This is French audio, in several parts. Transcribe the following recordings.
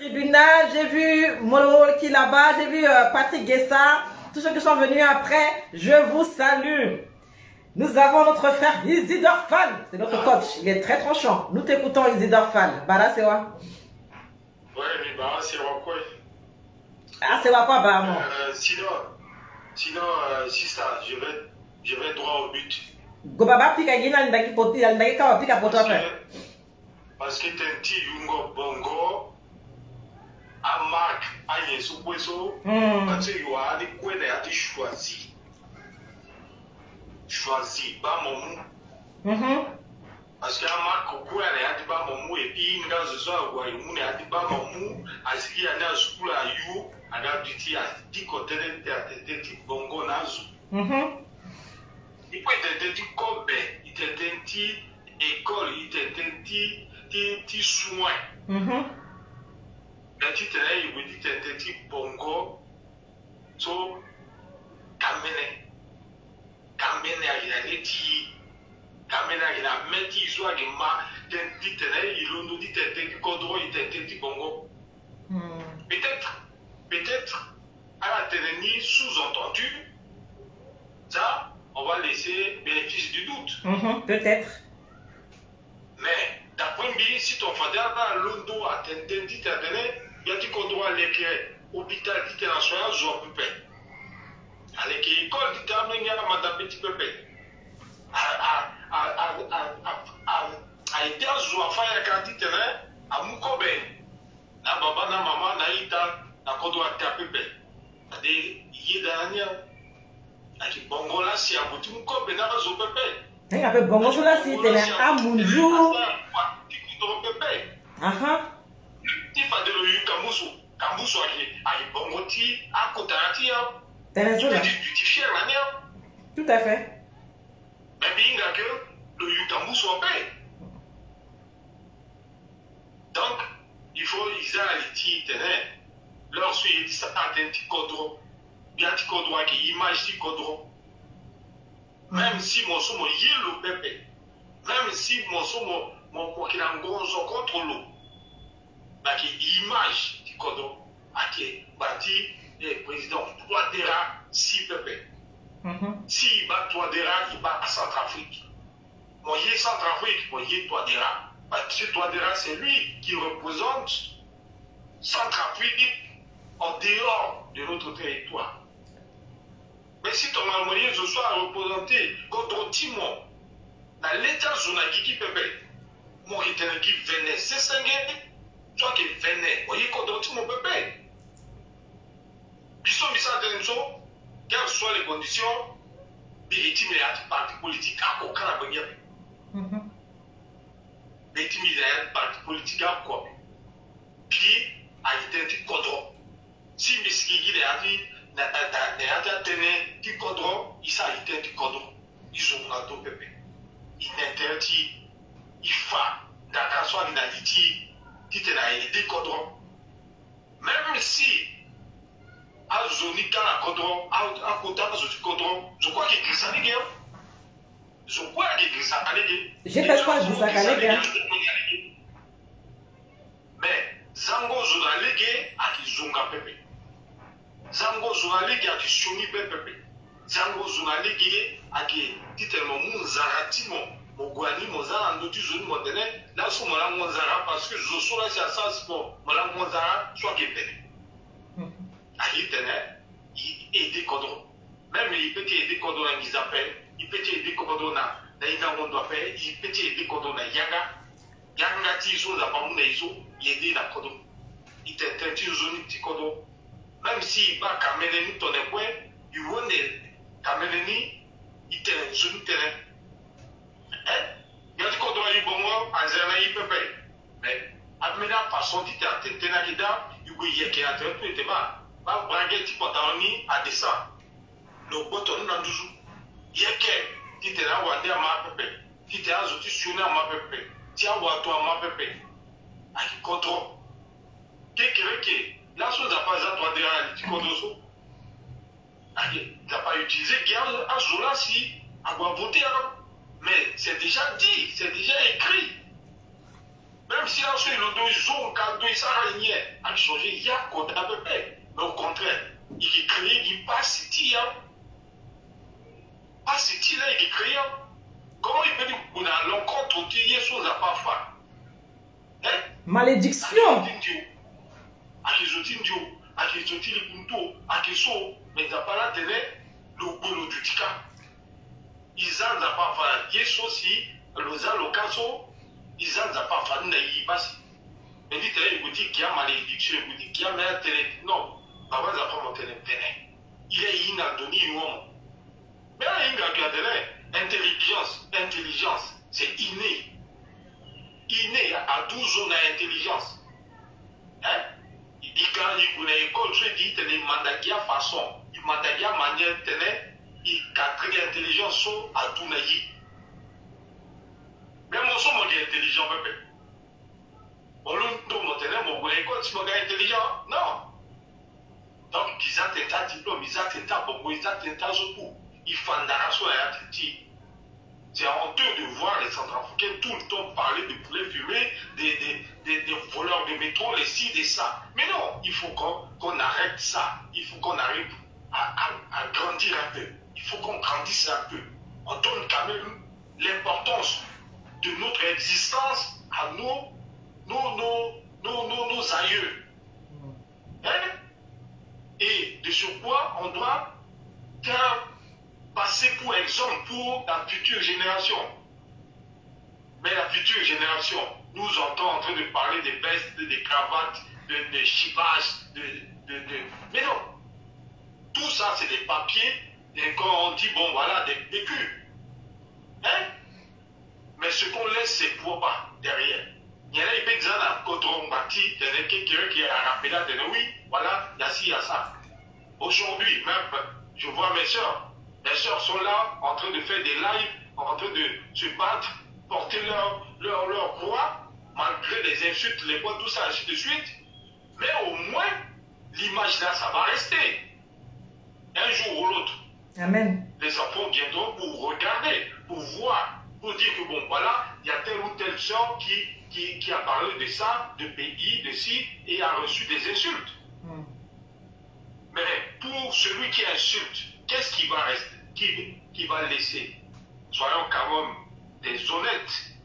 tribunal, j'ai vu Molo qui est là-bas, j'ai vu Patrick Guessa, tous ceux qui sont venus après, je vous salue. Nous avons notre frère Isidore Fall, c'est notre coach, il est très tranchant. Nous t'écoutons Isidore Fall. Bara c'est quoi? Ouais, mais Bara c'est quoi? Ah c'est quoi Bara moi? Sinon, si ça, je vais droit au but. Gobaba pika gina ndaki poti, ndaki kawa pika poto après. Parce que t'es un petit yungo bongo, à marque, à yesu poiso, quand tu as des coups de choisi. Choisi, pas mon mou. Parce que à marque, au coup, elle a dit pas mon mou, et puis, dans ce soir, elle a dit pas mon mou, à ce qu'il y a dans ce coup là, you, à la duty, à 10 côtés de bongo nazo. Il peut être un petit cobe, il peut être un petit école, il peut être un petit soin. Mais tu te dis, il veut dire un petit bongo, so, kamene, il a dit, kamene, il a mis, il soit que ma, il a dit, un petit codro, il a un petit bongo. Peut-être, à la télé, sous-entendu, ça, on va laisser bénéfice du doute. Peut-être. Mais, d'après moi, si ton frère a l'ondo à t'entendre, il y a dit qu'on doit aller à l'hôpital international, je ne peux pas. Aller à l'école, il y a un petit peu. A été à Zouafa, il y a un petit peu. À Moukobe, na baba, na maman, na ita, na kodo à taper. Il y a des aki bongo la si abuti Moukobe, na zo pepe. Il y a bongo sur la site, il y a un bonjour. Il faut de l'eau Kambusu a bongo ti a kotarati ya. T'as raison là. Tu fier la. Tout à fait. Mais bien que le Kambusu a paix. Donc, il faut ils aillent titre lorsqu'il dit ça a un petit codro, bien petit codro qui image du codro. Même si mon somme est le bébé, même si mon somme mon qu'il a un gonzo contre l'eau, bah qui image du codro, à qui bâti le président Touadéra si bébé. Si bat Touadéra, il bat Centrafrique. Moi y est Centrafrique, moi y est Touadéra. Parce que Touadéra, c'est lui qui représente Centrafrique en dehors de notre territoire. Mais si ton harmonie se soit représenté contre Timon, dans l'état zonaki qui peut faire, moi qui venait, c'est sanguin, toi qui venais, voyez contre Timon peut faire. Puis son message de nous, quelles soient les conditions, légitimes et partis politiques, à aucun avenir. Les timides partis politiques, à quoi? Puis, à l'identité contre. Si Miski a dit, n'a tenu du codron, il s'agit du codron. Ils ont un dos pépé. Il n'interdit, il fait, d'accord, soit il a dit, il a aidé codron. Même si, à Zonika la codron, à côté de codron, je crois qu'il glisse à l'éguerre. Je crois qu'il glisse à l'éguerre. J'ai pas quoi de ça à l'éguerre. Mais, Zango Zonalégué a qui zonga pépé. Zango Zonalégué a qui soni pépé. Zango Zonalégué a qui dit tellement Mounzaratimo, Mogwani, Mozara, Noti Zoni Modene, là où Mola Mozara, parce que je suis là, c'est à ça, c'est pour Mola Mozara, soit qui est a qui il aide Kodron. Même il peut aider Kodron à Gizapel, il peut aider Kodron à Naïna Mondopel, il peut aider Kodron à Yaga. Yanga Tiso, la Pamouna Iso, il aide la Kodron. Il t'interdit une zone petit Kodron. Même si il va Kameleni ton écoin, il voit Kameleni, il te zone terrain. Il y a des Kodron à Yubongo, à Zeraï Pepe. Mais, Admena, par son dit à Tenakida, il y a qui a tout été bas. Va braguer petit Potaoni à descendre. Le bouton dans le jour. Il y a qui te l'a wandé à ma Pepe. Qui te l'a zotitionné à ma Pepe. Tiens, ou toi, ma Pepe. À qui contrôle. La chose n'a pas à toi de la Ticodoso. Il n'a pas utilisé guerre à Zola si, à quoi voter. Mais c'est déjà dit, c'est déjà écrit. Même si là, sur le dos, il s'arrête, à changer, il y a quoi à peu près. Mais au contraire, il est créé, il passe ici, pas ici, là, il est créé. Comment il peut dire qu'on a l'encontre, il y a des choses à pas faire. Hein? Malédiction. Mais t'as pas la télé, le boulot du tika. Ils ont pas fait, yes aussi, le caso, ils ont pas fait, n'est pas si. Mais dit télé, il dit qu'il y a malédiction, il dit qu'il y a meilleure télé. Non, papa n'a pas mon télé. Il est inadonné, mais là, il y a une télé, intelligence, c'est inné. Inné, à 12 ans d'intelligence. Hein? Il dit quand il y a une école, il dit qu'il y a une façon, il y a une manière de tenir, il y a une intelligence à tout naïf. Mais moi, je suis intelligent, bébé. On le dit, mon école, si je suis intelligent, non. Donc, ils ont un diplôme, ils ont un bon, ils ont un surtout. Ils font un arrachement à un petit. C'est honteux de voir les Centrafricains tout le temps parler de poulets fumés, des voleurs de métro, les ci, des ça. Mais non, il faut qu'on arrête ça. Il faut qu'on arrive à grandir un peu. Il faut qu'on grandisse un peu. On donne quand même l'importance de notre existence à nos aïeux. Hein? Et de surcroît, on doit passer pour exemple pour la future génération. Mais la future génération nous entend en train de parler des vestes, des cravates, de chivage, mais non. Tout ça, c'est des papiers, et quand on dit, bon, voilà, des vécus. Hein? Mais ce qu'on laisse, c'est quoi derrière? Il y en a qui disent, à Kodrombati, il y en a quelqu'un qui a rappelé là, oui, voilà, il y a ci, il y a ça. Aujourd'hui, même, je vois mes soeurs. Les sœurs sont là, en train de faire des lives, en train de se battre, porter leur croix, malgré les insultes, les poids, tout ça, ainsi de suite. Mais au moins, l'image là, ça va rester. Un jour ou l'autre. Amen. Les enfants viendront pour regarder, pour voir, pour dire que bon, voilà, il y a telle ou telle sœur qui a parlé de ça, de pays, de ci, et a reçu des insultes. Mais pour celui qui insulte, qu'est-ce qui va rester? Qui va laisser? Soyons quand même des honnêtes.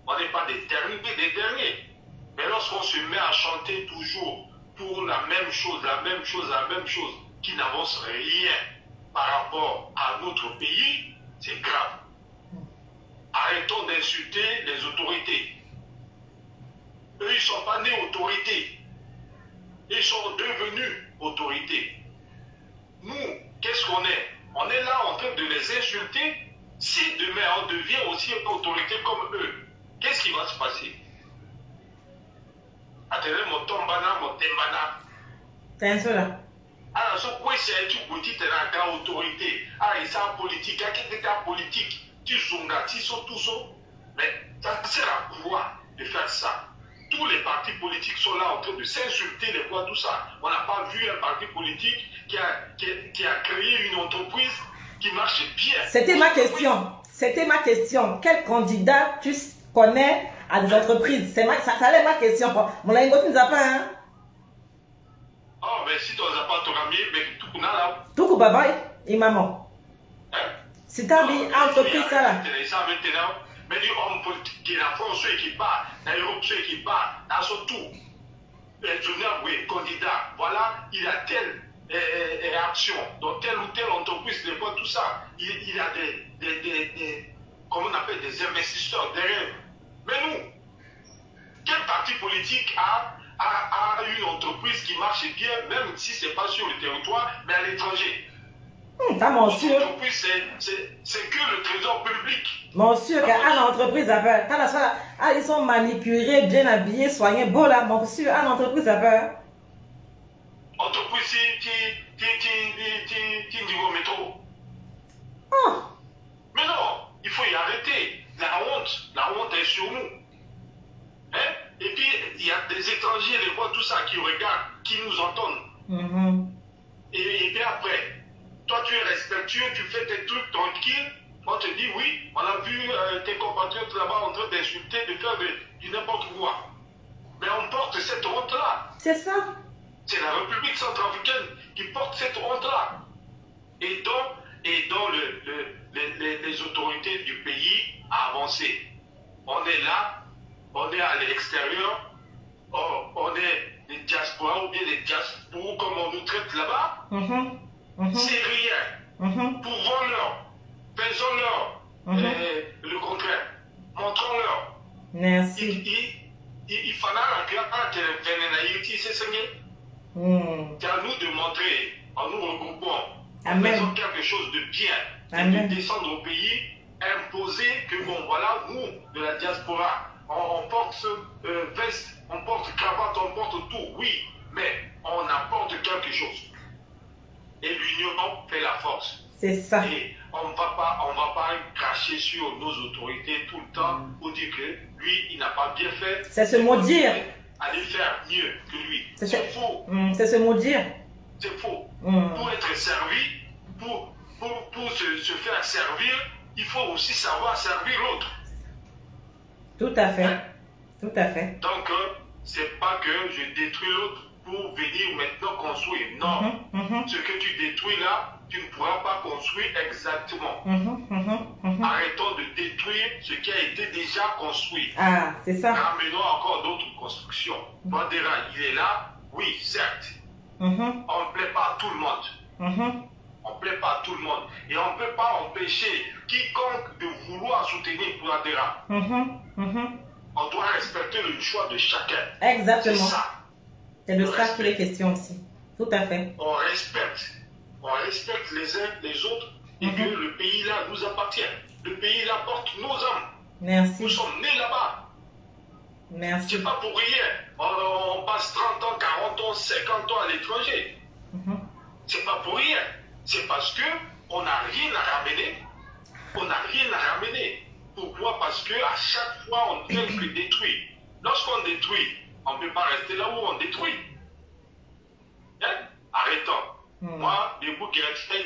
On n'est pas des derniers. Mais lorsqu'on se met à chanter toujours pour la même chose, qui n'avance rien par rapport à notre pays, c'est grave. Arrêtons d'insulter les autorités. Eux, ils ne sont pas nés autorités. Ils sont devenus autorités. Nous, qu'est-ce qu'on est? On est là en train de les insulter. Si demain on devient aussi autorité comme eux, qu'est-ce qui va se passer? Attendez, mon tombana, mon tembana. C'est un seul là. Alors, ce quoi c'est tu petit t'es la autorité. Ah, ils sont politique. Qu'est-ce que c'est politique? Tu zongas, tu sont tous. Mais ça sert à quoi de faire ça? Tous les partis politiques sont là en train de s'insulter, les voix, tout ça. On n'a pas vu un parti politique qui a créé une entreprise qui marche bien. C'était ma question. Quel candidat tu connais à des entreprises? Ça allait ma question. Mon lingot ne nous a pas, hein? Oh, mais si tu n'as pas ton ami, mais tout n'a là. Tout baba et maman. Hein? C'est ta vie, entreprise, ça là. Mais du homme politique qui n'a pas ceux qui bat, d'ailleurs ceux qui bat, dans son tout. Oui, candidat, voilà, il a telle action dans telle ou telle entreprise, des fois tout ça. Il a comment on appelle, des investisseurs derrière. Mais nous, quel parti politique a une entreprise qui marche bien, même si ce n'est pas sur le territoire, mais à l'étranger? Monsieur. L'entreprise, c'est que le trésor public. Monsieur, quand une entreprise a peur, ils sont manicurés, bien habillés, soignés, beau là, monsieur, une entreprise a peur. Entreprise qui niveau métro. Oh. Mais non, il faut y arrêter. La honte est sur nous. Hein? Et puis, il y a des étrangers, les voix, tout ça, qui regardent, qui nous entendent. Et puis après, toi, tu es respectueux, tu fais tes trucs tranquilles, On te dit oui, on a vu tes compatriotes là-bas en train d'insulter, de faire du n'importe quoi. Mais on porte cette honte-là. C'est ça. C'est la République centrafricaine qui porte cette honte-là. Et dont les autorités du pays a avancé. On est là, on est à l'extérieur, on est les diasporas ou bien les diasporas comme on nous traite là-bas. C'est rien. Pouvons-leur, faisons-leur le contraire. Montrons-leur. Merci. Il faut c'est à nous de montrer, en nous regroupant, en faisant quelque chose de bien, et de descendre au pays, imposer que bon voilà, nous, de la diaspora, on porte veste, on porte cravate, on porte tout, oui, mais on apporte quelque chose. Et l'union fait la force. C'est ça. Et on ne va pas cracher sur nos autorités tout le temps pour dire que lui, il n'a pas bien fait. C'est se maudire. Aller faire mieux que lui. C'est faux. C'est se maudire. C'est faux. Pour être servi, pour se faire servir, il faut aussi savoir servir l'autre. Tout à fait. Tout à fait. Donc, c'est pas que je détruis l'autre pour venir maintenant construire. Non. Ce que tu détruis là, tu ne pourras pas construire exactement. Arrêtons de détruire ce qui a été déjà construit. Ah, c'est ça. Ramenons encore d'autres constructions. Bandera, il est là, oui, certes. On ne plaît pas à tout le monde. On ne plaît pas à tout le monde. Et on ne peut pas empêcher quiconque de vouloir soutenir Bandera. On doit respecter le choix de chacun. Exactement. C'est ça. C'est de ça qu'il est question aussi. Tout à fait. On respecte les uns les autres et que le pays là nous appartient. Le pays là porte nos âmes. Merci. Nous sommes nés là-bas. Merci. C'est pas pour rien. On passe 30 ans, 40 ans, 50 ans à l'étranger. C'est pas pour rien. C'est parce que on n'a rien à ramener. On n'a rien à ramener. Pourquoi? Parce que à chaque fois on ne fait que détruire. Lorsqu'on détruit, on ne peut pas rester là où on détruit. Hein? Arrêtons. Moi, les bouquets,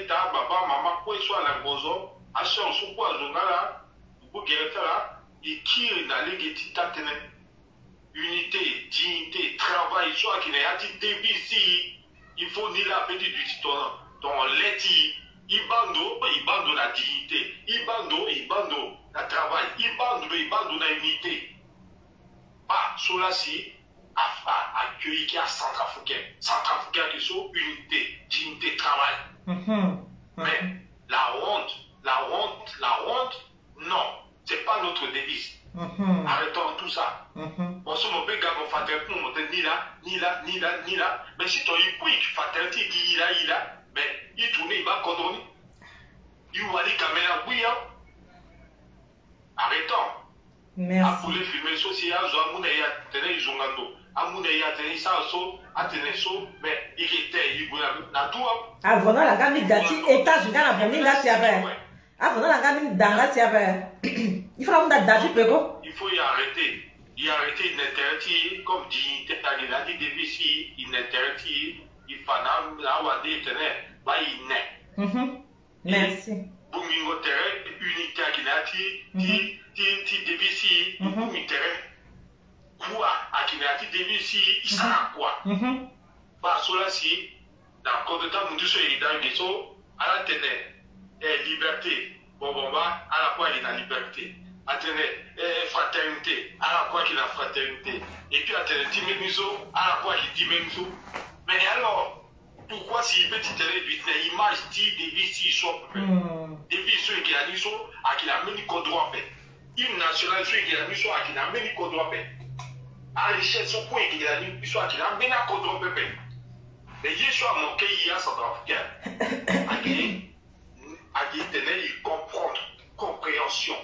papa, maman, quoi soit à la maison, à son souper à Zongala, les bouquets là, et qui n'a l'égalité unité, dignité, travail, soit qui n'a pas débit ici, il faut ni la petite du citoyen. Donc, l'éti, il bande la dignité, il bande la travail, il bande la unité. Pas cela-ci. Accueillir qui a centrafricain qui sont unité, dignité, travail. Mais la honte, non, c'est pas notre devise. Arrêtons tout ça. On se moque mon fraternité, ni là. Mais si tu as eu quick, fraternité, il a, mais il tourne, il va condamner. Il va aller caméra, oui, arrêtons. Merci. A poulet filmer social, ils ont Ah, voilà la gamme d'ati étage dans la bonne là c'est vrai. Ah, voilà la gamme dans la c'est vrai. Il faut avoir d'ati pego. Il faut y arrêter. Il arrêter d'interagir comme dignité à dit déficit, il n'interagit, il faut la wadi tenait, bah il n'est. Merci. Bungingo terrain, unité à Kinati, ti déficit, unité. Quoi à Kinati Devisi, il sera quoi? Par cela-ci, dans le code de temps, nous sommes dans le vaisseau, à la tenue, liberté, bon, à la fois il y a liberté, à la tenue, fraternité, à la fois il y a fraternité, et puis à la tenue, à la fois il y a Dimenso. Mais alors, pourquoi si il peut titrer l'image de Devisi, Devisi, qui a mis à qui a mis code droit, une nationale, qui a mis à qui a mis code droit. A richesse au point qu'il a mis, soit qu'il a bien à contre pépé. Mais il soit mon pays à centrafricain. Il comprend, compréhension.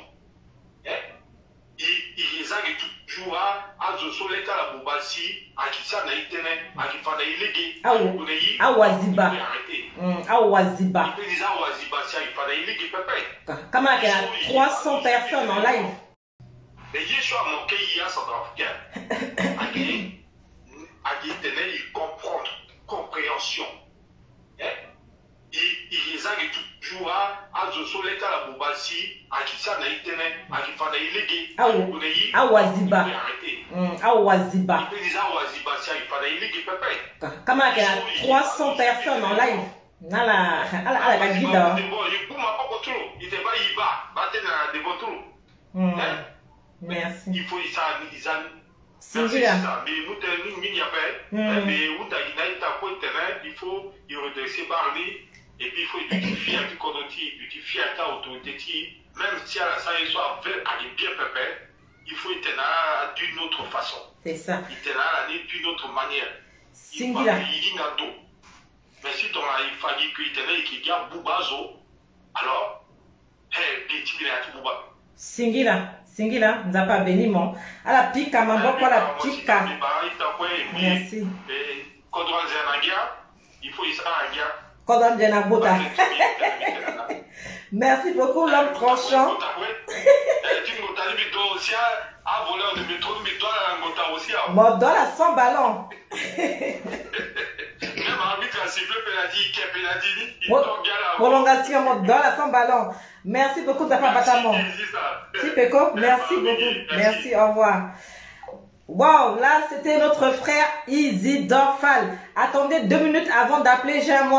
Il résague toujours à Zosoleta la Boubassi, à qui ça n'a été, à qui fallait illéguer. À Waziba. À Waziba. Il peut dire à Waziba, il fallait illéguer pépé. Comme il y a 300 personnes en live. Mais Yeshua mon pays à centrafricain. Il comprend, compréhension. Il résague toujours à Zosoleta la Boubassi. si, à qui ça n'a été, à qui fana illégué, Awaziba. Awaziba. Il peut dire Awaziba, si il fana illégué, papa. Comment il y a 300 personnes en live? À la guide. Il te va y va, battre dans des bons. Merci. Il faut ça, Merci. Mais nous, il y a pas, mais où il faut y redresser par lui, et puis il faut identifier un petit connoté, identifier un tas autorité, même si à la salle, il soit bien pépé, il faut être là d'une autre façon. C'est ça. Il est là d'une autre manière. Singular. Mais si tu as il fallait qu'il te là et qu'il y a Boubazo, alors, Singila, nous avons pas béni mon. À la pique, à ma boîte, à la pique. Merci. Il faut y ça. Merci beaucoup, l'homme tranchant. Mon doigt à 100 ballons. Prolongation, mon doigt à 100 ballons. Merci beaucoup d'avoir bâtiment. Si Peko, merci beaucoup. Merci, au revoir. Wow, là c'était notre frère Isidore Fall. Attendez 2 minutes avant d'appeler, j'ai un mois.